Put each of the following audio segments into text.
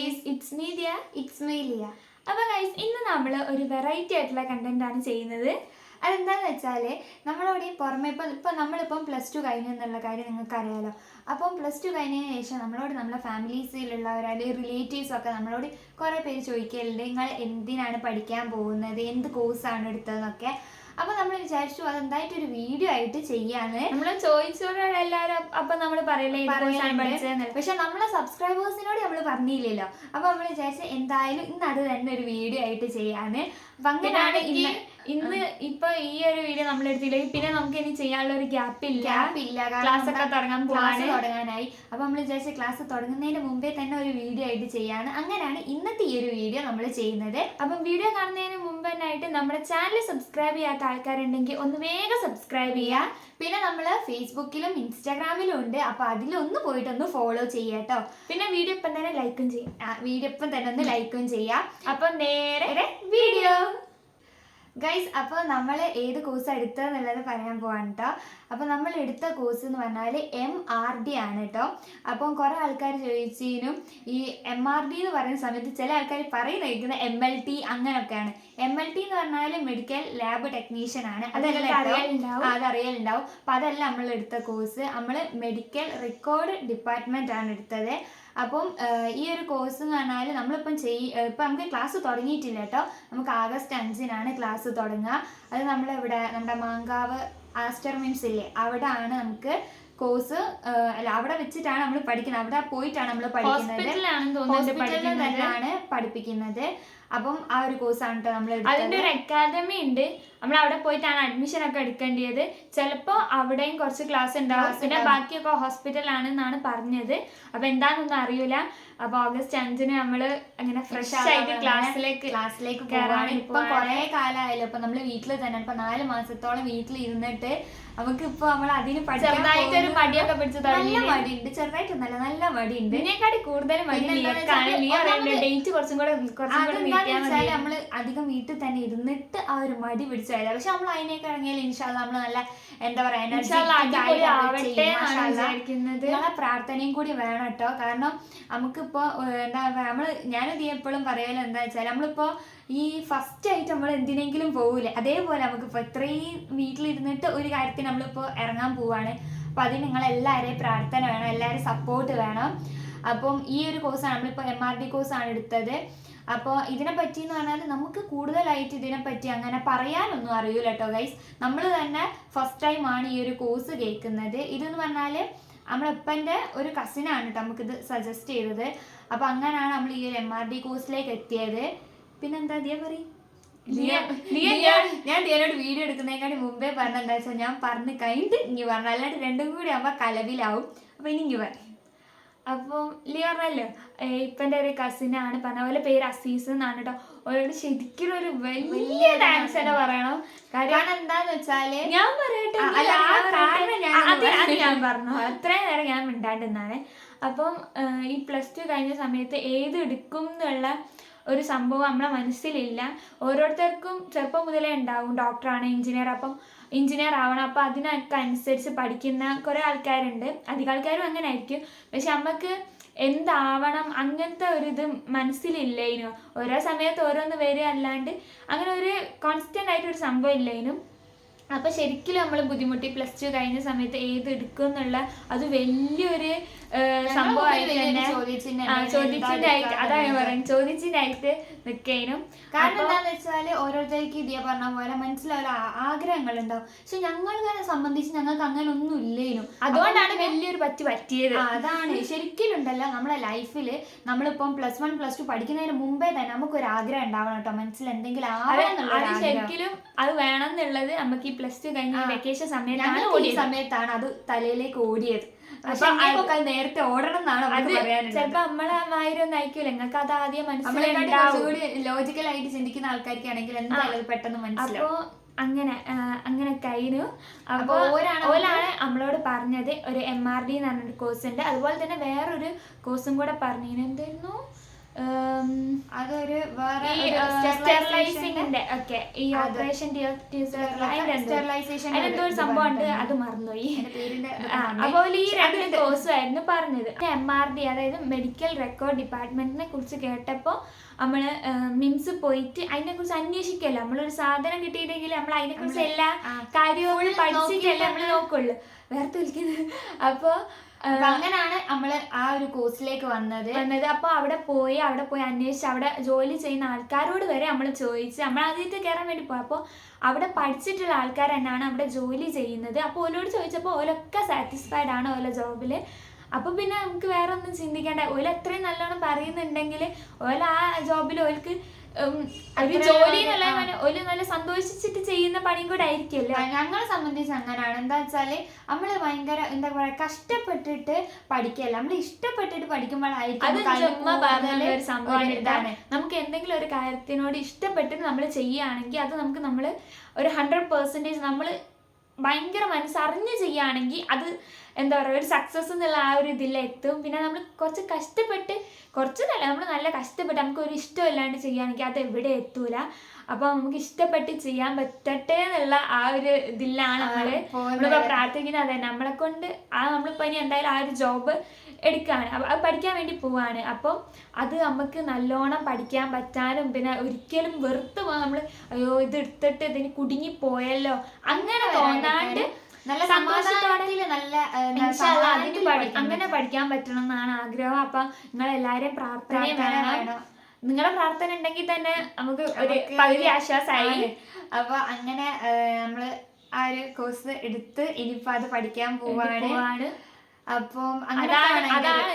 Guys, it's me Diya. It's me Liya. അപ്പോൾ guys, ഇന്ന് നമ്മൾ ഒരു വെറൈറ്റി ആയിട്ടുള്ള കണ്ടന്റ് ആണ് ചെയ്യുന്നത്. അതെന്താണെന്ന് വെച്ചാൽ നമ്മളോട് പുറമെ ഇപ്പം നമ്മളിപ്പം +2 കഴിഞ്ഞു എന്നുള്ള കാര്യം നിങ്ങൾക്ക് അറിയാമല്ലോ. അപ്പം +2 കഴിഞ്ഞതിന് ശേഷം നമ്മളോട് നമ്മളെ ഫാമിലീസിലുള്ളവരായ റിലേറ്റീവ്സൊക്കെ നമ്മളോട് കുറേ പേര് ചോദിക്കലുണ്ട്, നിങ്ങൾ എന്തിനാണ് പഠിക്കാൻ പോകുന്നത്, എന്ത് കോഴ്സാണ് എടുത്തതെന്നൊക്കെ. അപ്പോൾ നമ്മൾ വിചാരിച്ചു അതെന്തായിട്ടൊരു വീഡിയോ ആയിട്ട് ചെയ്യാന്ന്. നമ്മൾ ചോദിച്ചോണ്ടാണ് എല്ലാവരും അപ്പം നമ്മൾ പറയലേ. പക്ഷെ നമ്മളെ സബ്സ്ക്രൈബേഴ്സിനോട് നമ്മൾ പറഞ്ഞില്ലല്ലോ. അപ്പോൾ നമ്മൾ വിചാരിച്ചു എന്തായാലും ഇന്ന് അത് തന്നെ ഒരു വീഡിയോ ആയിട്ട് ചെയ്യാന്ന്. അപ്പം അങ്ങനെയാണ് ഇന്ന് ഇപ്പൊ ഈ ഒരു വീഡിയോ നമ്മൾ എടുത്തില്ലെങ്കിൽ പിന്നെ നമുക്ക് ഇനി ചെയ്യാനുള്ള ഒരു ഗ്യാപ്പ് ഇല്ല. ക്ലാസ് ഒക്കെ തുടങ്ങാനായി. അപ്പൊ നമ്മൾ വിചാരിച്ച ക്ലാസ് തുടങ്ങുന്നതിന് മുമ്പേ തന്നെ ഒരു വീഡിയോ ആയിട്ട് ചെയ്യാണ്. അങ്ങനെയാണ് ഇന്നത്തെ ഈ ഒരു വീഡിയോ നമ്മൾ ചെയ്യുന്നത്. അപ്പം വീഡിയോ കാണുന്നതിന് മുമ്പ് തന്നെയായിട്ട് നമ്മുടെ ചാനൽ സബ്സ്ക്രൈബ് ചെയ്യാത്ത ആൾക്കാരുണ്ടെങ്കിൽ ഒന്ന് വേഗം സബ്സ്ക്രൈബ് ചെയ്യുക. പിന്നെ നമ്മൾ ഫേസ്ബുക്കിലും ഇൻസ്റ്റാഗ്രാമിലും ഉണ്ട്. അപ്പൊ അതിലൊന്ന് പോയിട്ടൊന്ന് ഫോളോ ചെയ്യാട്ടോ. പിന്നെ വീഡിയോ ഇപ്പം തന്നെ ലൈക്കും ചെയ്യാം. വീഡിയോ ഇപ്പം തന്നെ ഒന്ന് ലൈക്കും ചെയ്യാം. അപ്പം നേരെ വീഡിയോ. ഗൈസ്, അപ്പോൾ നമ്മൾ ഏത് കോഴ്സ് എടുത്തതെന്നുള്ളത് പറയാൻ പോവാണ് കേട്ടോ. അപ്പോൾ നമ്മൾ എടുത്ത കോഴ്സ് എന്ന് പറഞ്ഞാൽ MRD ആണ് കേട്ടോ. അപ്പം കുറേ ആൾക്കാർ ചോദിച്ചതിനും ഈ MRD എന്ന് പറയുന്ന സമയത്ത് ചില ആൾക്കാർ പറയുന്നത് MLT അങ്ങനെയൊക്കെയാണ്. MLT എന്ന് പറഞ്ഞാൽ മെഡിക്കൽ ലാബ് ടെക്നീഷ്യൻ ആണ്. അതറിയലുണ്ടാവും. അപ്പം അതല്ല നമ്മൾ എടുത്ത കോഴ്സ്. നമ്മൾ മെഡിക്കൽ റെക്കോർഡ് ഡിപ്പാർട്ട്മെന്റ് ആണ് എടുത്തത്. അപ്പം ഈ ഒരു കോഴ്സ് എന്ന് പറഞ്ഞാൽ നമ്മളിപ്പം ഇപ്പം നമുക്ക് ക്ലാസ് തുടങ്ങിയിട്ടില്ല കേട്ടോ. നമുക്ക് ആഗസ്റ്റ് 5-നാണ് ക്ലാസ് തുടങ്ങുക. അത് നമ്മളിവിടെ നമ്മുടെ മാങ്കാവ് ആസ്റ്റർ മിംസ് ഇല്ലേ, അവിടെ ആണ് നമുക്ക് കോഴ്സ്. അല്ല, അവിടെ വെച്ചിട്ടാണ് നമ്മൾ പഠിക്കുന്നത്. അവിടെ പോയിട്ടാണ് നമ്മൾ പഠിക്കുന്നത്. ഹോസ്പിറ്റലിൽ തന്നെയാണ് പഠിപ്പിക്കുന്നത്. അപ്പം ആ ഒരു കോഴ്സാണ് കേട്ടോ നമ്മൾ. അതിൻ്റെ ഒരു അക്കാദമി ഉണ്ട്. നമ്മൾ അവിടെ പോയിട്ടാണ് അഡ്മിഷൻ ഒക്കെ എടുക്കേണ്ടത്. ചിലപ്പോൾ അവിടെയും കുറച്ച് ക്ലാസ് ഉണ്ടാവും. പിന്നെ ബാക്കിയൊക്കെ ഹോസ്പിറ്റലാണെന്നാണ് പറഞ്ഞത്. അപ്പം എന്താണെന്നൊന്നും അറിയില്ല. അപ്പോൾ ആഗസ്റ്റ് 5-ന് നമ്മൾ അങ്ങനെ ഫ്രഷ് ആയിട്ട് ക്ലാസ്സിലേക്ക് കയറാണ്. ഇപ്പം കുറേ കാലമായല്ലോ. ഇപ്പം നമ്മൾ വീട്ടിൽ തന്നെ ഇപ്പം 4 മാസത്തോളം വീട്ടിൽ ഇരുന്നിട്ട് നമുക്കിപ്പോൾ നമ്മൾ അതിന് ചെറുതായിട്ടൊരു മടിയൊക്കെ പിടിച്ച് നല്ല മടിയുണ്ട്. ചെറുതായിട്ടൊന്നല്ല, നല്ല മടിയുണ്ട്. ഇതിനെക്കാട്ടി കൂടുതൽ ഡേറ്റ് കുറച്ചും കൂടെ നമ്മള് അധികം വീട്ടിൽ തന്നെ ഇരുന്നിട്ട് ആ ഒരു മടി പിടിച്ചായില്ല. പക്ഷെ നമ്മൾ അതിനേക്ക് ഇറങ്ങിയാൽ ഇൻഷാല്ലാ നമ്മൾ നല്ല എന്താ പറയാ നിങ്ങളെ പ്രാർത്ഥനയും കൂടി വേണം കേട്ടോ. കാരണം നമുക്കിപ്പോ എന്താ പറയാ, ഞാനിത് എപ്പോഴും പറയല്ലോ എന്താ വെച്ചാൽ നമ്മളിപ്പോ ഈ ഫസ്റ്റ് ആയിട്ട് നമ്മൾ എന്തിനെങ്കിലും പോകൂലേ, അതേപോലെ നമുക്കിപ്പോൾ ഇത്രയും വീട്ടിലിരുന്നിട്ട് ഒരു കാര്യത്തിന് നമ്മളിപ്പോൾ ഇറങ്ങാൻ പോവാണ്. അപ്പം അതിന് നിങ്ങളെല്ലാവരെയും പ്രാർത്ഥന വേണം, എല്ലാവരും സപ്പോർട്ട് വേണം. അപ്പം ഈ ഒരു കോഴ്സാണ് നമ്മളിപ്പോൾ MRD കോഴ്സാണ് എടുത്തത്. അപ്പോൾ ഇതിനെപ്പറ്റി എന്ന് പറഞ്ഞാൽ നമുക്ക് കൂടുതലായിട്ട് ഇതിനെപ്പറ്റി അങ്ങനെ പറയാനൊന്നും അറിയില്ല കേട്ടോ ഗൈസ്. നമ്മൾ തന്നെ ഫസ്റ്റ് ടൈമാണ് ഈ ഒരു കോഴ്സ് കേൾക്കുന്നത്. ഇതെന്ന് പറഞ്ഞാൽ നമ്മളെപ്പൻ്റെ ഒരു കസിനാണ് കേട്ടോ നമുക്കിത് സജസ്റ്റ് ചെയ്തത്. അപ്പോൾ അങ്ങനെയാണ് നമ്മൾ ഈ ഒരു MRD കോഴ്സിലേക്ക് എത്തിയത്. പിന്നെന്താ ദിയ പറയും. ഞാൻ ദിയനോട് വീഡിയോ എടുക്കുന്നതിനേക്കാളും മുമ്പേ പറഞ്ഞ എന്താ വെച്ചാൽ ഞാൻ പറഞ്ഞ് കഴിഞ്ഞിട്ട് ഇങ്ങി പറഞ്ഞു, അല്ലാണ്ട് രണ്ടും കൂടി ആകുമ്പോൾ കലവിലാവും. അപ്പോൾ ഇനി ഇങ്ങി പറയും. അപ്പോൾ ലിയ പറഞ്ഞല്ലോ ഇപ്പൻ്റെ ഒരു കസിനാണ്, പറഞ്ഞ പോലെ പേര് അസീസ് എന്നാണ് കേട്ടോ. ഓരോട് ശരിക്കും ഒരു വലിയ താങ്ക്സ് തന്നെ പറയണം. കാരണം എന്താന്ന് വെച്ചാല് ഞാൻ പറയട്ടെ, അത് ഞാൻ പറഞ്ഞു അത്രയും നേരം ഞാൻ മിണ്ടാണ്ടെന്നാണ്. അപ്പം ഈ +2 കഴിഞ്ഞ സമയത്ത് ഏത് എടുക്കും എന്നുള്ള ഒരു സംഭവം നമ്മളെ മനസ്സിലില്ല. ഓരോരുത്തർക്കും ചെറുപ്പം മുതലേ ഉണ്ടാവും ഡോക്ടറാണ്, എഞ്ചിനീയർ, അപ്പം എഞ്ചിനീയർ ആവണം. അപ്പം അതിനൊക്കെ അനുസരിച്ച് പഠിക്കുന്ന കുറേ ആൾക്കാരുണ്ട്. അധികം ആൾക്കാരും അങ്ങനെ ആയിരിക്കും. പക്ഷെ നമുക്ക് എന്താവണം അങ്ങനത്തെ ഒരു ഇത് മനസ്സിലില്ലേനും. ഓരോ സമയത്ത് ഓരോന്ന് വരിക അല്ലാണ്ട് അങ്ങനെ ഒരു കോൺസ്റ്റൻ്റ് ആയിട്ടൊരു സംഭവം ഇല്ലേനും. അപ്പം ശരിക്കും നമ്മൾ ബുദ്ധിമുട്ടി +2 കഴിഞ്ഞ സമയത്ത് ഏത് എടുക്കും എന്നുള്ള അത് വലിയൊരു സംഭവമായിട്ട് തന്നെ ചോദിച്ചിട്ടായിട്ട് നിൽക്കാനും. കാരണം എന്താന്ന് വെച്ചാൽ ഓരോരുത്തർക്ക് ഇതേ പറഞ്ഞ പോലെ മനസ്സിലാവില്ല, ആഗ്രഹങ്ങൾ ഉണ്ടാവും. പക്ഷെ ഞങ്ങളെ സംബന്ധിച്ച് ഞങ്ങൾക്ക് അങ്ങനെ ഒന്നും ഇല്ലേനും. അതുകൊണ്ടാണ് വലിയൊരു പറ്റിയത്. അതാണ് ശരിക്കും ഉണ്ടല്ലോ നമ്മളെ ലൈഫിൽ നമ്മളിപ്പം +1 +2 പഠിക്കുന്നതിന് മുമ്പേ തന്നെ നമുക്കൊരു ആഗ്രഹം ഉണ്ടാവണം കേട്ടോ. മനസ്സിൽ എന്തെങ്കിലും അത് ശരിക്കും അത് വേണം എന്നുള്ളത് നമുക്ക് ഈ +2 കഴിഞ്ഞ വെക്കേഷൻ സമയത്താണ് അത് തലയിലേക്ക് ഓടിയത്. നേരത്തെ ഓടണം എന്നാണ് ചിലപ്പോ നമ്മളെ മാതിരൊന്നും ആയിരിക്കില്ല. നിങ്ങൾക്ക് അത് ആദ്യം മനസ്സിലായി ലോജിക്കലായിട്ട് ചിന്തിക്കുന്ന ആൾക്കാർക്കാണെങ്കിൽ എന്തായാലും പെട്ടെന്ന് മനസ്സിലാവും. അപ്പോൾ അങ്ങനെ കഴിഞ്ഞു. അപ്പോൾ ഓലാണ് നമ്മളോട് പറഞ്ഞത് ഒരു MRD എന്ന് പറഞ്ഞൊരു കോഴ്സ് ഉണ്ട്. അതുപോലെ തന്നെ വേറൊരു കോഴ്സും കൂടെ പറഞ്ഞു. എന്തായിരുന്നു അതൊരു വേറെ സ്റ്റെറിലൈസിങ്ങിന്റെ ഒക്കെ ഈ ഓപ്പറേഷൻ അതിനെന്തോ ഒരു സംഭവം ഉണ്ട്, അത് മറന്നുപോയി. അതുപോലെ ഈ 2 കോഴ്സും ആയിരുന്നു പറഞ്ഞത്. MRD അതായത് മെഡിക്കൽ റെക്കോർഡ് ഡിപ്പാർട്ട്മെന്റിനെ കുറിച്ച് കേട്ടപ്പോൾ നമ്മള് മിംസ് പോയിട്ട് അതിനെ കുറിച്ച് അന്വേഷിക്കല്ലോ. നമ്മളൊരു സാധനം കിട്ടിയിട്ടെങ്കിൽ നമ്മൾ അതിനെ കുറിച്ച് എല്ലാ കാര്യവും പഠിച്ചിട്ടല്ലേ നമ്മൾ നോക്കുള്ളൂ. വേറെ വിളിക്കുന്നത്. അപ്പോൾ അങ്ങനെയാണ് നമ്മള് ആ ഒരു കോഴ്സിലേക്ക് വന്നത്. അപ്പോൾ അവിടെ പോയി അന്വേഷിച്ച് അവിടെ ജോലി ചെയ്യുന്ന ആൾക്കാരോട് വരെ നമ്മൾ ചോദിച്ച് നമ്മൾ ആദ്യമായിട്ട് കയറാൻ വേണ്ടി പോയി. അപ്പോൾ അവിടെ പഠിച്ചിട്ടുള്ള ആൾക്കാർ തന്നെയാണ് അവിടെ ജോലി ചെയ്യുന്നത്. അപ്പോൾ ഓരോട് ചോദിച്ചപ്പോൾ ഓരൊക്കെ സാറ്റിസ്ഫൈഡ് ആണ് ഓരോ ജോബിൽ. അപ്പോൾ പിന്നെ നമുക്ക് വേറെ ഒന്നും ചിന്തിക്കേണ്ട. ഓല അത്രയും നല്ലോണം പറയുന്നുണ്ടെങ്കിൽ ഓല ആ ജോബിൽ ഓൽക്ക് ഒരു ജോലി ഒരു നല്ല സന്തോഷിച്ചിട്ട് ചെയ്യുന്ന പണിയും കൂടെ ആയിരിക്കുമല്ലോ. ഞങ്ങളെ സംബന്ധിച്ച് അങ്ങനെയാണ്. എന്താ വെച്ചാല് നമ്മള് ഭയങ്കര എന്താ പറയാ കഷ്ടപ്പെട്ടിട്ട് പഠിക്കല്ല, നമ്മൾ ഇഷ്ടപ്പെട്ടിട്ട് പഠിക്കുമ്പോഴായിരിക്കും. അത് ചുമ്മാ പറഞ്ഞ ഒരു സംഭവമാണ്. ഇതാണ് നമുക്ക് എന്തെങ്കിലും ഒരു കാര്യത്തിനോട് ഇഷ്ടപ്പെട്ടിട്ട് നമ്മൾ ചെയ്യുകയാണെങ്കിൽ അത് നമുക്ക് നമ്മൾ ഒരു 100% നമ്മൾ ഭയങ്കര മനസ്സറിഞ്ഞ് ചെയ്യുകയാണെങ്കിൽ അത് എന്താ പറയുക ഒരു സക്സസ് എന്നുള്ള ആ ഒരു ഇതിലെത്തും. പിന്നെ നമ്മൾ കുറച്ച് കഷ്ടപ്പെട്ട് നമ്മൾ നല്ല കഷ്ടപ്പെട്ട് നമുക്കൊരു ഇഷ്ടമില്ലാണ്ട് ചെയ്യുകയാണെങ്കിൽ അത് എവിടെ എത്തൂല. അപ്പോൾ നമുക്ക് ഇഷ്ടപ്പെട്ട് ചെയ്യാൻ പറ്റട്ടെ എന്നുള്ള ആ ഒരു ഇതിലാണ് നമ്മളിപ്പോൾ പ്രാർത്ഥിക്കുന്നത്. അതെ നമ്മളെ കൊണ്ട് നമ്മളിപ്പോൾ ഇനി എന്തായാലും ആ ഒരു ജോബ് എടുക്കുകയാണ്, അത് പഠിക്കാൻ വേണ്ടി പോവാണ്. അപ്പം അത് നമുക്ക് നല്ലോണം പഠിക്കാൻ പറ്റാനും പിന്നെ ഒരിക്കലും വെറുത്ത് പോകാൻ നമ്മൾ അയ്യോ ഇത് എടുത്തിട്ട് ഇതിന് കുടുങ്ങിപ്പോയല്ലോ അങ്ങനെ തോന്നാണ്ട് നല്ല സന്തോഷത്തോടെ അങ്ങനെ പഠിക്കാൻ പറ്റണം എന്നാണ് ആഗ്രഹം. അപ്പൊ നിങ്ങളെല്ലാരും പ്രാർത്ഥനയും വേണം. നിങ്ങളെ പ്രാർത്ഥന ഉണ്ടെങ്കിൽ തന്നെ നമുക്ക് ഒരു പകുതി ആശ്വാസമായി. അപ്പൊ അങ്ങനെ നമ്മള് ആ ഒരു കോഴ്സ് എടുത്ത് ഇനിയിപ്പോ അത് പഠിക്കാൻ പോവാണ്. അപ്പം അതാണ്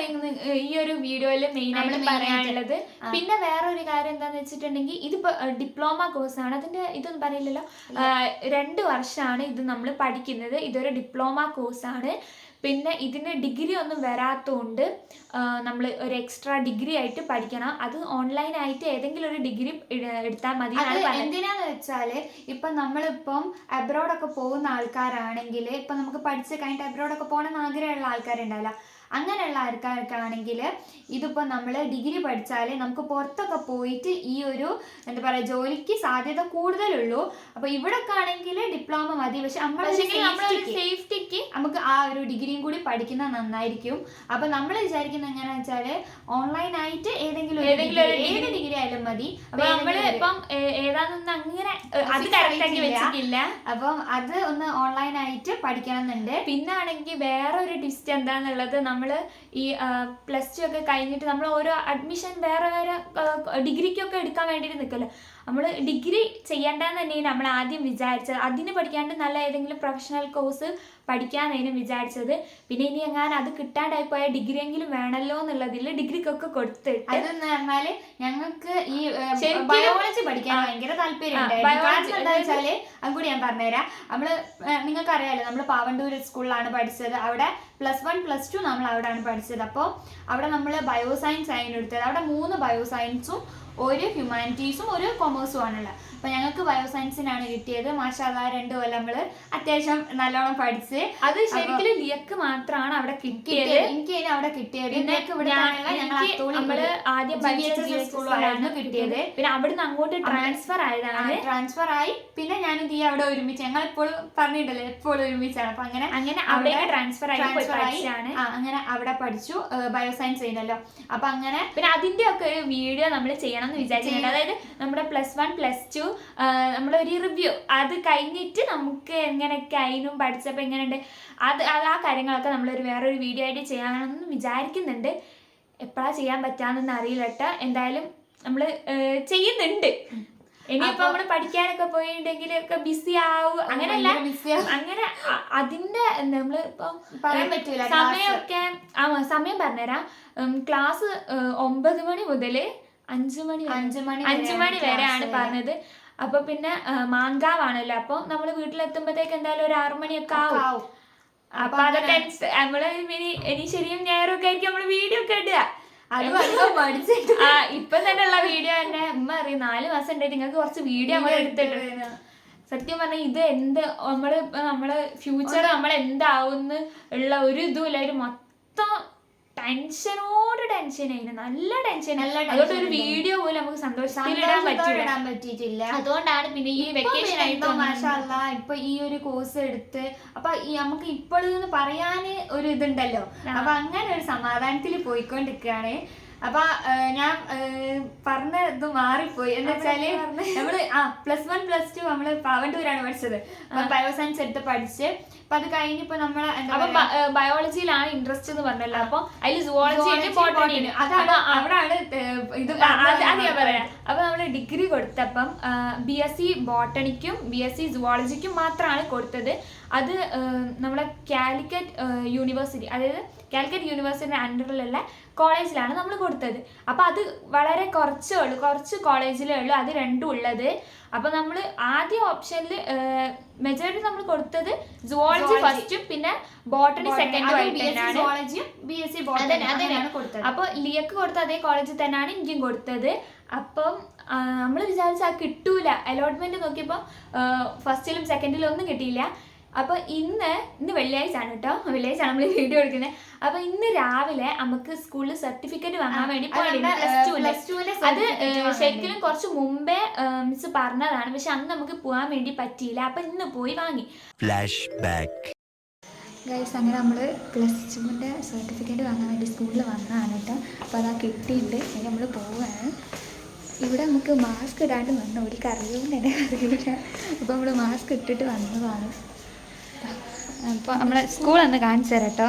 ഈ ഒരു വീഡിയോയില് മെയിൻ ആയിട്ട് പറയാനുള്ളത്. പിന്നെ വേറൊരു കാര്യം എന്താന്ന് വെച്ചിട്ടുണ്ടെങ്കിൽ ഇതിപ്പോ ഡിപ്ലോമ കോഴ്സാണ്. അതിന്റെ ഇതൊന്നും പറയില്ലല്ലോ, 2 വർഷമാണ് ഇത് നമ്മൾ പഠിക്കുന്നത്. ഇതൊരു ഡിപ്ലോമ കോഴ്സാണ്. പിന്നെ ഇതിന് ഡിഗ്രി ഒന്നും വരാത്തതുകൊണ്ട് നമ്മൾ ഒരു എക്സ്ട്രാ ഡിഗ്രി ആയിട്ട് പഠിക്കണം. അത് ഓൺലൈനായിട്ട് ഏതെങ്കിലും ഒരു ഡിഗ്രി എടുത്താൽ മതി. എന്തിനാന്ന് വെച്ചാല് ഇപ്പൊ നമ്മളിപ്പം അബ്രോഡൊക്കെ പോകുന്ന ആൾക്കാരാണെങ്കിൽ ഇപ്പൊ നമുക്ക് പഠിച്ച് കഴിഞ്ഞിട്ട് അബ്രോഡൊക്കെ പോകണമെന്ന് ആഗ്രഹമുള്ള ആൾക്കാരുണ്ടാവില്ല. അങ്ങനെയുള്ള ആൾക്കാർക്കാണെങ്കിൽ ഇതിപ്പോൾ നമ്മൾ ഡിഗ്രി പഠിച്ചാൽ നമുക്ക് പുറത്തൊക്കെ പോയിട്ട് ഈ ഒരു എന്താ പറയുക ജോലിക്ക് സാധ്യത കൂടുതലുള്ളൂ. അപ്പോൾ ഇവിടെയൊക്കെ ആണെങ്കിൽ ഡിപ്ലോമ മതി. പക്ഷെ നമ്മളൊരു സേഫ്റ്റിക്ക് നമുക്ക് ആ ഒരു ഡിഗ്രിയും കൂടി പഠിക്കുന്നത് നന്നായിരിക്കും. അപ്പോൾ നമ്മൾ വിചാരിക്കുന്നത് എങ്ങനെയാണെന്ന് വെച്ചാൽ ഓൺലൈനായിട്ട് ഏതെങ്കിലും ഏത് ഡിഗ്രി ആയാലും മതി. അപ്പോൾ നമ്മൾ ഇപ്പം ഏതാണെന്ന് അങ്ങനെ അത് കറക്റ്റാക്കി വെച്ചിട്ടില്ല. അപ്പം അത് ഒന്ന് ഓൺലൈനായിട്ട് പഠിക്കണം എന്നുണ്ട്. പിന്നെ ആണെങ്കിൽ വേറൊരു ട്വിസ്റ്റ് എന്താണെന്നുള്ളത്, നമ്മൾ ഈ +2 ഒക്കെ കഴിഞ്ഞിട്ട് നമ്മൾ ഓരോ അഡ്മിഷൻ വേറെ ഡിഗ്രിക്കൊക്കെ എടുക്കാൻ വേണ്ടിയിട്ട് നിൽക്കല്ലോ. നമ്മൾ ഡിഗ്രി ചെയ്യേണ്ടെന്ന് തന്നെയാണ് നമ്മൾ ആദ്യം വിചാരിച്ചത്. അതിന് പഠിക്കാണ്ട് നല്ല ഏതെങ്കിലും പ്രൊഫഷണൽ കോഴ്സ് പഠിക്കാനായിരുന്നു വിചാരിച്ചത്. പിന്നെ ഇനി എങ്ങാനും അത് കിട്ടാണ്ടായി പോയ ഡിഗ്രി എങ്കിലും വേണമല്ലോ എന്നുള്ളതിൽ ഡിഗ്രിക്കൊക്കെ കൊടുത്തിട്ട് അതെന്ന് പറഞ്ഞാല് ഞങ്ങൾക്ക് ഈ ബയോളജി പഠിക്കാൻ ഭയങ്കര താല്പര്യമുണ്ട്. എന്താ വെച്ചാല് അത് കൂടി ഞാൻ പറഞ്ഞുതരാം. നിങ്ങൾക്ക് അറിയാലോ നമ്മൾ പാവണ്ടൂർ സ്കൂളിലാണ് പഠിച്ചത്. അവിടെ +1 +2 നമ്മൾ അവിടെയാണ് പഠിച്ചത്. അപ്പോൾ അവിടെ നമ്മൾ ബയോസയൻസ് ആയിരുന്നു എടുത്തത്. അവിടെ 3 ബയോസയൻസും 1 ഹ്യൂമാനിറ്റീസും 1 കൊമേഴ്സും ആണുള്ളത്. അപ്പോൾ ഞങ്ങൾക്ക് ബയോസയൻസിനാണ് കിട്ടിയത്. മാഷാഅല്ലാഹ് 2 കൊല്ലം നമ്മൾ അത്യാവശ്യം നല്ലോണം പഠിച്ച്. അത് ശരിക്കും ലിയക്ക് മാത്രമാണ് അവിടെ കിട്ടിയത്. എനിക്ക് അവിടെ കിട്ടിയത് ആദ്യം സ്കൂളിലായിരുന്നു കിട്ടിയത്. പിന്നെ അവിടുന്ന് അങ്ങോട്ട് ട്രാൻസ്ഫർ ആയതാണ്. ട്രാൻസ്ഫർ ആയി പിന്നെ ഞാനും തീ അവിടെ ഒരുമിച്ച്. ഞങ്ങൾ എപ്പോഴും പറഞ്ഞിട്ടല്ലേ എപ്പോഴും ഒരുമിച്ചാണ്. അപ്പൊ അങ്ങനെ അവിടെ ട്രാൻസ്ഫർ ആയി അങ്ങനെ അവിടെ പഠിച്ചു. ബയോസയൻസ് ചെയ്യുന്നല്ലോ. അപ്പൊ അങ്ങനെ പിന്നെ അതിന്റെ ഒക്കെ ഒരു വീഡിയോ നമ്മൾ ചെയ്യണം എന്ന് വിചാരിച്ചിട്ടുണ്ട്. അതായത് നമ്മുടെ +1 +2 നമ്മളൊരു റിവ്യൂ അത് കഴിഞ്ഞിട്ട് നമുക്ക് എങ്ങനെയൊക്കെ അതിനും പഠിച്ചപ്പോൾ എങ്ങനെയുണ്ട് ആ കാര്യങ്ങളൊക്കെ നമ്മളൊരു വേറൊരു വീഡിയോ ആയിട്ട് ചെയ്യാമെന്ന് വിചാരിക്കുന്നുണ്ട്. എപ്പോഴാണ് ചെയ്യാൻ പറ്റാമെന്നൊന്നും അറിയില്ല കേട്ടോ. എന്തായാലും നമ്മൾ ചെയ്യുന്നുണ്ട്. ഇനിയിപ്പോൾ നമ്മൾ പഠിക്കാനൊക്കെ പോയിട്ടുണ്ടെങ്കിൽ ഒക്കെ ബിസി ആവും. അങ്ങനെയല്ല, അങ്ങനെ അതിന്റെ നമ്മൾ ഇപ്പം പറയാൻ പറ്റൂല. സമയമൊക്കെ സമയം പറഞ്ഞുതരാം. ക്ലാസ് 9 മണി മുതൽ 5 മണി വരെയാണ് പറഞ്ഞത്. അപ്പൊ പിന്നെ മാങ്കാവാണല്ലോ. അപ്പൊ നമ്മള് വീട്ടിലെത്തുമ്പോഴത്തേക്ക് എന്തായാലും ഒരു 6 മണിയൊക്കെ ആവും. അപ്പൊ അതൊക്കെ നമ്മള് ഇനി ശരിയും ഞായറും ഒക്കെ ആയിരിക്കും നമ്മള് വീഡിയോ ഒക്കെ ഇടുക. ഇപ്പൊ തന്നെ ഉള്ള വീഡിയോ തന്നെ ഉമ്മ അറിയും 4 മാസം ഉണ്ടായിട്ട് നിങ്ങൾക്ക് കുറച്ച് വീഡിയോ നമ്മൾ എടുത്തിട്ടുണ്ട്. സത്യം പറഞ്ഞാൽ ഇത് നമ്മള് ഫ്യൂച്ചർ നമ്മൾ എന്താവുന്ന ഉള്ള ഒരു ഇതുമില്ല. ഒരു മൊത്തം ടെൻഷനായിരുന്നു, നല്ല ടെൻഷൻ. അതുകൊണ്ട് ഒരു വീഡിയോ പോലും നമുക്ക് സന്തോഷത്തിലിടാൻ പറ്റിയിട്ടില്ല. അതുകൊണ്ടാണ് പിന്നെ ഈ വെക്കേഷൻ ആയിട്ട് മാഷാഅല്ലാ ഇപ്പൊ ഈ ഒരു കോഴ്സ് എടുത്ത് അപ്പൊ ഈ നമുക്ക് ഇപ്പോഴെന്ന് പറയാന് ഒരു ഇതുണ്ടല്ലോ. അപ്പൊ അങ്ങനെ ഒരു സമാധാനത്തിൽ പോയിക്കൊണ്ടിരിക്കുകയാണ്. അപ്പൊ ഞാൻ പറഞ്ഞ ഇത് മാറിപ്പോയി. എന്താ വെച്ചാല് നമ്മള് +1 +2 നമ്മള് പാവണ്ടൂരാണ് പഠിച്ചത്. ബയോസയൻസ് എടുത്ത് പഠിച്ച് അപ്പൊ അത് കഴിഞ്ഞിപ്പോ നമ്മളെ ബയോളജിയിലാണ് ഇൻട്രസ്റ്റ് എന്ന് പറഞ്ഞല്ലോ. അപ്പൊ അതിൽ സുവോളജി അതാണ് അവിടെയാണ് ഇത് പറയാം. അപ്പൊ നമ്മള് ഡിഗ്രി കൊടുത്തപ്പം BSc ബോട്ടണിക്കും BSc സുവോളജിക്കും മാത്രമാണ് കൊടുത്തത്. അത് നമ്മളെ കാലിക്കറ്റ് യൂണിവേഴ്സിറ്റി, അതായത് കാലിക്കറ്റ് യൂണിവേഴ്സിറ്റിയുടെ അണ്ടറിലുള്ള കോളേജിലാണ് നമ്മൾ കൊടുത്തത്. അപ്പോൾ അത് വളരെ കുറച്ച് കോളേജിലേ ഉള്ളൂ അത് രണ്ടും ഉള്ളത്. അപ്പോൾ നമ്മൾ ആദ്യ ഓപ്ഷനിൽ മെജോറിറ്റി നമ്മൾ കൊടുത്തത് സുവോളജി ഫസ്റ്റും പിന്നെ ബോട്ടണി സെക്കൻഡും ആയിട്ടാണ്. അപ്പോൾ ലിയക്ക് കൊടുത്ത അതേ കോളേജിൽ തന്നെയാണ് എനിക്കും കൊടുത്തത്. അപ്പം നമ്മൾ വിചാരിച്ച കിട്ടൂല. അലോട്ട്മെന്റ് നോക്കിയപ്പോൾ ഫസ്റ്റിലും സെക്കൻഡിലും ഒന്നും കിട്ടിയില്ല. അപ്പോൾ ഇന്ന് വെള്ളിയാഴ്ച ആണ് കേട്ടോ, വെള്ളിയാഴ്ച നമ്മൾ വീഡിയോ എടുക്കുന്നത്. അപ്പൊ ഇന്ന് രാവിലെ നമുക്ക് സ്കൂളിൽ സർട്ടിഫിക്കറ്റ് വാങ്ങാൻ വേണ്ടി പോയിട്ടുണ്ട്, അത് ശരിക്കും കുറച്ച് മുമ്പേ മിസ് പറഞ്ഞതാണ്, പക്ഷെ അന്ന് നമുക്ക് പോകാൻ വേണ്ടി പറ്റിയില്ല. അപ്പൊ ഇന്ന് പോയി വാങ്ങി. ഗൈസ്, അങ്ങനെ നമ്മൾ +2ൻ്റെ സർട്ടിഫിക്കറ്റ് വാങ്ങാൻ വേണ്ടി സ്കൂളിൽ വന്നതാണ് കേട്ടോ. അപ്പോൾ അതാ കിട്ടിയിട്ടുണ്ട്. ഇനി നമ്മൾ പോവുകയാണ്. ഇവിടെ നമുക്ക് മാസ്ക് ഇടാണ്ട് വന്നു, ഒരു കറിയും തന്നെ അറിയില്ല. അപ്പോൾ നമ്മൾ മാസ്ക് ഇട്ടിട്ട് വന്നതാണ്. അപ്പോൾ നമ്മളെ സ്കൂളൊന്ന് കാണിച്ചു തരാം കേട്ടോ.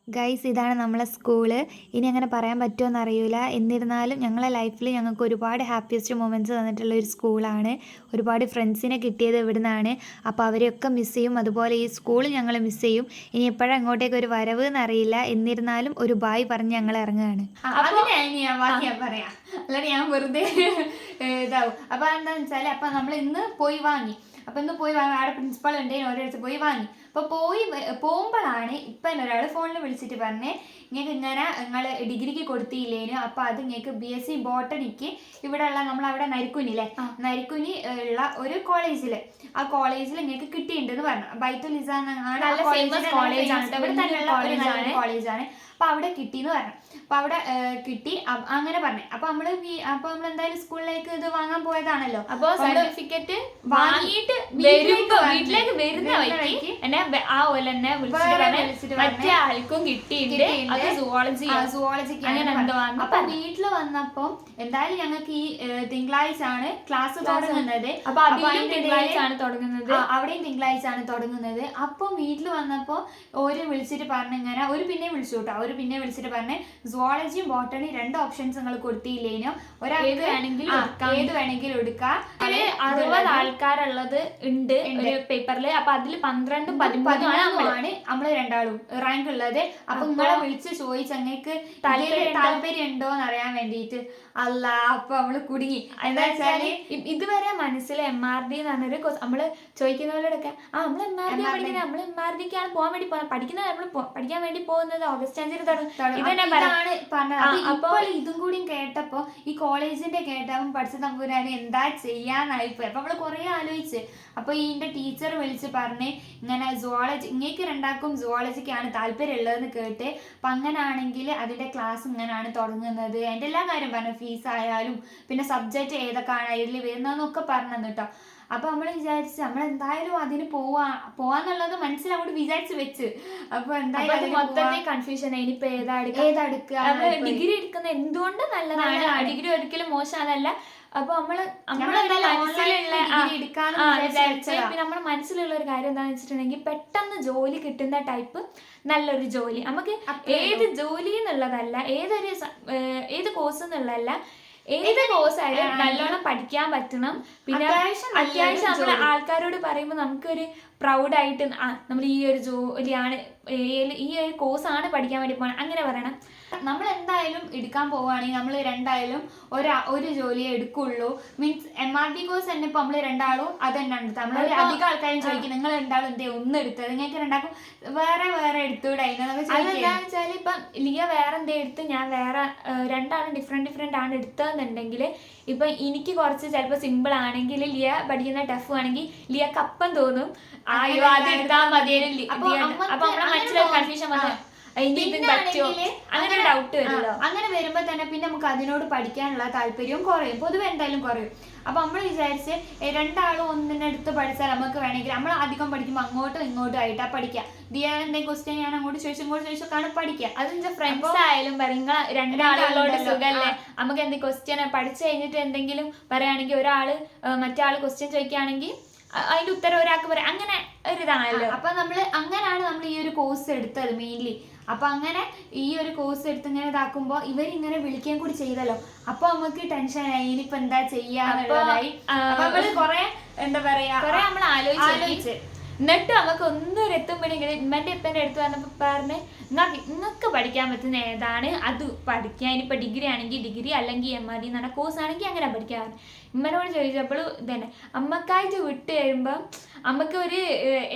ഗൈസ്, ഇതാണ് നമ്മളെ സ്കൂള്. ഇനി അങ്ങനെ പറയാൻ പറ്റുമോ എന്നറിയില്ല. എന്നിരുന്നാലും ഞങ്ങളെ ലൈഫിൽ ഞങ്ങൾക്ക് ഒരുപാട് ഹാപ്പിയസ്റ്റ് മൊമെൻറ്റ്സ് തന്നിട്ടുള്ള ഒരു സ്കൂളാണ്. ഒരുപാട് ഫ്രണ്ട്സിനെ കിട്ടിയത് ഇവിടെ നിന്നാണ്. അപ്പോൾ അവരെയൊക്കെ മിസ് ചെയ്യും. അതുപോലെ ഈ സ്കൂൾ ഞങ്ങൾ മിസ് ചെയ്യും. ഇനി എപ്പോഴും അങ്ങോട്ടേക്ക് ഒരു വരവ് എന്നറിയില്ല. എന്നിരുന്നാലും ഒരു ബായ് പറഞ്ഞ് ഞങ്ങൾ ഇറങ്ങുകയാണ്. ഞാൻ പറയാം, അല്ലാതെ ഞാൻ വെറുതെ ഇതാവും. അപ്പോൾ എന്താണെന്ന് വെച്ചാൽ അപ്പം നമ്മൾ ഇന്ന് പോയി വാങ്ങി. അപ്പം ഇന്ന് പോയി വാങ്ങി, അവിടെ പ്രിൻസിപ്പൾ ഉണ്ടെങ്കിൽ ഓരോരുത്തർ പോയി വാങ്ങി. അപ്പോൾ പോകുമ്പോഴാണ് ഇപ്പം എന്നെ ഒരാൾ ഫോണിൽ വിളിച്ചിട്ട് പറഞ്ഞേ, നിങ്ങൾക്ക് ഇങ്ങനെ നിങ്ങൾ ഡിഗ്രിക്ക് കൊടുത്തില്ലേനു, അപ്പോൾ അത് നിങ്ങൾക്ക് BSc ബോട്ടണിക്ക് ഇവിടെ ഉള്ള നമ്മളവിടെ നരിക്കുനില്ലേ, നരിക്കുനി ഉള്ള ഒരു കോളേജിൽ, ആ കോളേജിൽ നിങ്ങൾക്ക് കിട്ടിയിട്ടുണ്ടെന്ന് പറഞ്ഞു. ബൈത്തുൽ ഇസാൻ കോളേജാണ്. അപ്പോൾ അവിടെ കിട്ടിയെന്ന് പറഞ്ഞു. അപ്പോൾ അവിടെ കിട്ടി അങ്ങനെ പറഞ്ഞു. അപ്പോൾ നമ്മൾ എന്തായാലും സ്കൂളിലേക്ക് ഇത് വാങ്ങാൻ പോയതാണല്ലോ. അപ്പോൾ സർട്ടിഫിക്കറ്റ് വാങ്ങിയിട്ട് വീട്ടിലേക്ക് വരുന്ന വഴിക്ക് എന്നെ ആ ഓലെന്നെ വിളിച്ചിട്ട് മറ്റേ ആൾക്കും കിട്ടിയിട്ടുണ്ട്, അത് സുവോളജിക്ക് അങ്ങനെ എന്തോ. അപ്പൊ വീട്ടിൽ വന്നപ്പോ എന്തായാലും ഞങ്ങൾക്ക് ഈ തിങ്കളാഴ്ച ആണ് ക്ലാസ് തുടങ്ങുന്നത്. അപ്പൊ തിങ്കളാഴ്ചയാണ് തുടങ്ങുന്നത്, അവിടെയും തിങ്കളാഴ്ച ആണ് തുടങ്ങുന്നത്. അപ്പൊ വീട്ടിൽ വന്നപ്പോ ഒരു വിളിച്ചിട്ട് പറഞ്ഞിങ്ങനെ, ഒരു പിന്നെ വിളിച്ചു കേട്ടോ, ഒരു പിന്നെ വിളിച്ചിട്ട് പറഞ്ഞ് സുവോളജിയും ബോട്ടണി 2 ഓപ്ഷൻസ് നിങ്ങൾ കൊടുത്തില്ലേനോ, ഏത് വേണമെങ്കിലും എടുക്കാം. 60 ആൾക്കാരുള്ളത് ഉണ്ട് ഒരു പേപ്പറിൽ. അപ്പൊ അതിൽ 12, 13 നമ്മള് രണ്ടാളും റാങ്ക് ഉള്ളത്. അപ്പൊ നിങ്ങളെ വിളിച്ച് ചോദിച്ചു നിങ്ങൾക്ക് താല്പര്യം ഉണ്ടോന്ന് അറിയാൻ വേണ്ടിയിട്ട്. അല്ല, അപ്പൊ നമ്മള് കുടുങ്ങി. എന്താ വെച്ചാല് ഇതുവരെ മനസ്സിൽ MRD എന്ന് പറഞ്ഞൊരു നമ്മള് ചോദിക്കുന്നവരോടൊക്കെ നമ്മൾ MRD പഠിക്കുന്നത്, നമ്മൾ MRDക്കാണ് പോകാൻ വേണ്ടി പഠിക്കുന്നത്, നമ്മൾ പഠിക്കാൻ വേണ്ടി പോകുന്നത് ഓഗസ്റ്റ് 5 അപ്പോൾ ഇതും കൂടി കേട്ടപ്പോ ഈ കോളേജിന്റെ കേട്ടപ്പം പഠിച്ച തമ്പുരാന് എന്താ ചെയ്യാന്നായിപ്പോയി. അപ്പൊ നമ്മള് കുറെ ആലോചിച്ച്. അപ്പൊ ഇതിന്റെ ടീച്ചർ വിളിച്ച് പറഞ്ഞ് ഇങ്ങനെ ഇങ്ങേക്ക് രണ്ടാക്കും സുവോളജിക്കാണ് താല്പര്യം ഉള്ളതെന്ന് കേട്ട്. അപ്പൊ അങ്ങനാണെങ്കിൽ അതിന്റെ ക്ലാസ് ഇങ്ങനെയാണ് തുടങ്ങുന്നത്, അതിന്റെ എല്ലാ കാര്യം പറഞ്ഞു, ഫീസ് ആയാലും പിന്നെ സബ്ജക്റ്റ് ഏതൊക്കെയാണ് ഇതിൽ വരുന്നതെന്നൊക്കെ പറഞ്ഞു കേട്ടോ. അപ്പൊ നമ്മൾ വിചാരിച്ച് നമ്മളെന്തായാലും അതിന് പോവാന്നുള്ളത് മനസ്സിൽ അങ്ങോട്ട് വിചാരിച്ച് വെച്ച്. അപ്പൊ എന്തായാലും മൊത്തത്തിൽ കൺഫ്യൂഷൻ. ഇനിയിപ്പോ ഏതെടുക്കുക, ഡിഗ്രി എടുക്കുന്ന എന്തുകൊണ്ട് നല്ലതാണ്, ഡിഗ്രി ഒരിക്കലും മോശമല്ല. അപ്പൊ നമ്മുടെ മനസ്സിലുള്ള ഒരു കാര്യം എന്താണെന്ന് വെച്ചിട്ടുണ്ടെങ്കിൽ പെട്ടെന്ന് ജോലി കിട്ടുന്ന ടൈപ്പ് നല്ലൊരു ജോലി. നമുക്ക് ഏത് ജോലി എന്നുള്ളതല്ല, ഏത് കോഴ്സ് എന്നുള്ളതല്ല, ഏത് കോഴ്സ് ആയാലും നല്ലോണം പഠിക്കാൻ പറ്റണം. പിന്നെ അത്യാവശ്യം നമ്മൾ ആൾക്കാരോട് പറയുമ്പോൾ നമുക്കൊരു പ്രൗഡായിട്ട് നമ്മൾ ഈ ഒരു ജോലിയാണ്, ഈ ഒരു കോഴ്സാണ് പഠിക്കാൻ വേണ്ടി പോകണം അങ്ങനെ പറയണം. നമ്മൾ എന്തായാലും എടുക്കാൻ പോവുകയാണെങ്കിൽ നമ്മൾ രണ്ടായാലും ഒരു ജോലിയെ എടുക്കുള്ളൂ. മീൻസ് MRD കോഴ്സ് തന്നെ ഇപ്പൊ നമ്മള് രണ്ടാളും അത് തന്നെ എടുത്തത്. നമ്മൾ അധികം ആൾക്കാരും ചോദിക്കും നിങ്ങൾ രണ്ടാളും എന്തേ ഒന്നും എടുത്തത്, നിങ്ങൾക്ക് രണ്ടാക്കും വേറെ എടുത്തുകൂടെ വെച്ചാൽ ഇപ്പം ലിയ വേറെ എന്തേ എടുത്ത് ഞാൻ വേറെ, രണ്ടാളും ഡിഫറെന്റ് ആണ് എടുത്തതെന്നുണ്ടെങ്കിൽ ഇപ്പൊ എനിക്ക് കുറച്ച് ചിലപ്പോൾ സിമ്പിൾ ആണെങ്കിൽ ലിയ പഠിക്കുന്ന ടഫ് ആണെങ്കിൽ ലിയക്ക് അപ്പം തോന്നും അയ്യോ അത് എടുത്താൽ മതിയായിരുന്നു. അപ്പൊ നമ്മളെ മനസ്സിലൊരു കൺഫ്യൂഷൻ വന്നു, അതിന് ഇത് പറ്റുമോ അങ്ങനെ ഡൗട്ട് വരുമല്ലോ. അങ്ങനെ വരുമ്പോ തന്നെ പിന്നെ നമുക്ക് അതിനോട് പഠിക്കാനുള്ള താല്പര്യവും കുറയും, പൊതുവെ എന്തായാലും കുറയും. അപ്പൊ നമ്മൾ വിചാരിച്ച് രണ്ടാളും ഒന്നിനടുത്ത് പഠിച്ചാൽ നമുക്ക് വേണമെങ്കിൽ നമ്മൾ അധികം പഠിക്കുമ്പോൾ അങ്ങോട്ടും ഇങ്ങോട്ടും ആയിട്ടാ പഠിക്കുക. ദിയ എന്തെങ്കിലും ക്വസ്റ്റ്യൻ ഞാൻ അങ്ങോട്ട് ചോദിച്ചു ഇങ്ങോട്ട് ചോദിച്ചൊക്കെയാണ് പഠിക്കുക. അതെന്താ ഫ്രണ്ട്സ് ആയാലും പറയും രണ്ടാളുകളോട് സുഖല്ലേ, നമുക്ക് എന്തെങ്കിലും ക്വസ്റ്റ്യൻ പഠിച്ചു കഴിഞ്ഞിട്ട് എന്തെങ്കിലും പറയുകയാണെങ്കിൽ ഒരാള് മറ്റാള് ക്വസ്റ്റ്യൻ ചോദിക്കുകയാണെങ്കിൽ അതിന്റെ ഉത്തരം ഒരാൾക്ക് പറയാം, അങ്ങനെ ഒരു ഇതാണല്ലോ. അപ്പൊ അങ്ങനെയാണ് നമ്മൾ ഈ ഒരു കോഴ്സ് എടുത്തത് മെയിൻലി. അപ്പൊ അങ്ങനെ ഈ ഒരു കോഴ്സ് എടുത്ത് ഇങ്ങനെ ഇതാക്കുമ്പോ ഇവരിങ്ങനെ വിളിക്കുകയും കൂടി ചെയ്തല്ലോ, അപ്പൊ നമുക്ക് ടെൻഷനായി ഇനിയിപ്പോ എന്താ ചെയ്യാന്നുള്ളതായി. അപ്പൊ നമ്മള് കൊറേ എന്താ പറയാ കൊറേ നമ്മൾ ആലോചിച്ച് എന്നിട്ട് നമുക്ക് ഒന്നും എത്തുമ്പോഴെങ്കിലും ഇമ്മന്റെ ഇപ്പൻ്റെ അടുത്ത് വന്നപ്പോൾ പറഞ്ഞ് നിങ്ങൾക്ക് പഠിക്കാൻ പറ്റുന്ന ഏതാണ് അത് പഠിക്കാൻ. ഇനിയിപ്പോൾ ഡിഗ്രി ആണെങ്കിൽ ഡിഗ്രി, അല്ലെങ്കിൽ MRD എന്ന് പറഞ്ഞ കോഴ്സ് ആണെങ്കിൽ അങ്ങനെ പഠിക്കാൻ. ഇമ്മനോട് ചോദിച്ചപ്പോൾ ഇതന്നെ അമ്മക്കായിട്ട് വിട്ട് കഴിയുമ്പോൾ നമുക്ക് ഒരു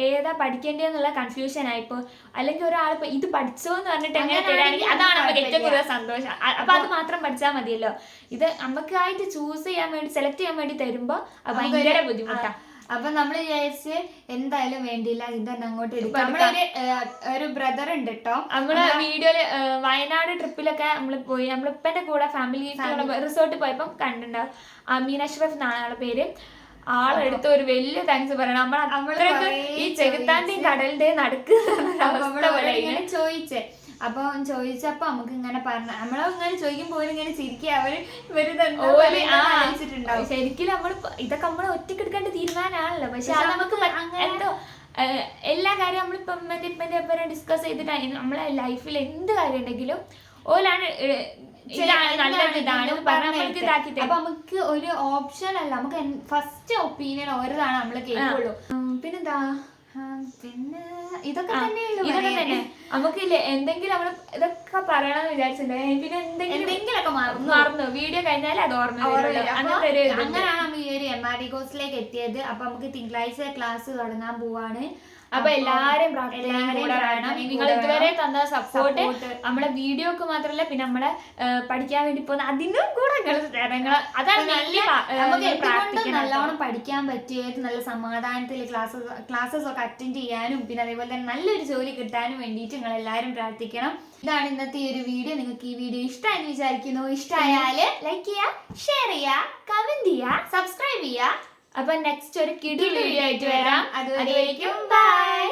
ഏതാ പഠിക്കേണ്ടതെന്നുള്ള കൺഫ്യൂഷൻ ആയിപ്പോ. അല്ലെങ്കിൽ ഒരാളിപ്പോ ഇത് പഠിച്ചോ എന്ന് പറഞ്ഞിട്ട് എങ്ങനെ തരാണെങ്കിൽ അതാണ് നമുക്ക് ഏറ്റവും കൂടുതൽ സന്തോഷം. അപ്പൊ അത് മാത്രം പഠിച്ചാൽ മതിയല്ലോ. ഇത് നമുക്കായിട്ട് ചൂസ് ചെയ്യാൻ വേണ്ടി സെലക്ട് ചെയ്യാൻ വേണ്ടി തരുമ്പോ അത് ഭയങ്കര ബുദ്ധിമുട്ടാണ്. അപ്പൊ നമ്മൾ വിചാരിച്ച് എന്തായാലും വേണ്ടിയില്ല ഇത് തന്നെ അങ്ങോട്ട് എടുക്കാം. ഒരു ബ്രദർ ഉണ്ട് കേട്ടോ, നമ്മള് വീഡിയോയില് വയനാട് ട്രിപ്പിലൊക്കെ നമ്മള് പോയി, നമ്മളിപ്പന്റെ കൂടെ ഫാമിലി റിസോർട്ടിൽ പോയപ്പോ കണ്ടിട്ടുണ്ടാവും. അമീൻ അഷ്റഫ് എന്നാണ് ആളുടെ പേര്. ആളെടുത്ത് ഒരു വലിയ താങ്ക്സ് പറയണം. നമ്മളത്രയ്ക്ക് ഈ ചെകുത്താന്റെയും കടലിന്റെയും നടക്കുന്ന ചോദിച്ചേ. അപ്പൊ ചോദിച്ചപ്പോ നമുക്ക് ഇങ്ങനെ പറഞ്ഞ നമ്മളിങ്ങനെ ചോദിക്കുമ്പോ ഇങ്ങനെ ചിരിക്കുക, അവര് ശരിക്കും നമ്മള് ഇതൊക്കെ നമ്മള് ഒറ്റയ്ക്ക് എടുക്കേണ്ട തീരുമാനമാണല്ലോ. പക്ഷെ അത് നമുക്ക് എന്തോ എല്ലാ കാര്യം നമ്മളിപ്പോ ഇപ്പന്റെ ഒപ്പം ഡിസ്കസ് ചെയ്തിട്ട് നമ്മളെ ലൈഫിൽ എന്ത് കാര്യം ഉണ്ടെങ്കിലും ഓലാണ് അപ്പൊ നമുക്ക് ഒരു ഓപ്ഷൻ അല്ല, നമുക്ക് ഫസ്റ്റ് ഒപ്പീനിയൻ ഓരോതാണ് നമ്മള് കേൾക്കുള്ളൂ. പിന്നെന്താ പിന്നെ ഇതൊക്കെ തന്നെ നമുക്കില്ലേ എന്തെങ്കിലും നമ്മള് ഇതൊക്കെ പറയണമെന്ന് വിചാരിച്ചിട്ടുണ്ടായി, പിന്നെ എന്തെങ്കിലുമൊക്കെ മറന്നു വീഡിയോ കഴിഞ്ഞാൽ അത് ഓർമ്മ. അങ്ങനെയാണ് നമ്മൾ ഈ ഒരു MRD കോഴ്സിലേക്ക് എത്തിയത്. അപ്പൊ നമുക്ക് തിങ്കളാഴ്ച ക്ലാസ് തുടങ്ങാൻ പോവാണ്. അപ്പൊ എല്ലാരും നിങ്ങൾ ഇതുവരെ തന്ന സപ്പോർട്ട് നമ്മളെ വീഡിയോക്ക് മാത്രല്ല പിന്നെ നമ്മളെ പഠിക്കാൻ വേണ്ടി പോകുന്ന അതിനും കൂടെ അതാണ് നല്ലോണം പഠിക്കാൻ പറ്റിയത്. നല്ല സമാധാനത്തിൽ ക്ലാസ്സസ് ഒക്കെ അറ്റൻഡ് ചെയ്യാനും പിന്നെ അതേപോലെ തന്നെ നല്ലൊരു ജോലി കിട്ടാനും വേണ്ടിയിട്ട് നിങ്ങൾ എല്ലാവരും പ്രാർത്ഥിക്കണം. ഇതാണ് ഇന്നത്തെ ഈ ഒരു വീഡിയോ. നിങ്ങൾക്ക് ഈ വീഡിയോ ഇഷ്ടമായെന്ന് വിചാരിക്കുന്നു. ഇഷ്ടമായാല് ലൈക്ക് ചെയ്യുക, ഷെയർ ചെയ്യുക, കമന്റ് ചെയ്യുക, സബ്സ്ക്രൈബ് ചെയ്യുക. അപ്പൊ നെക്സ്റ്റ് ഒരു കിടു വീഡിയോ ആയിട്ട് വരാം. അതുവരേക്കും ബൈ.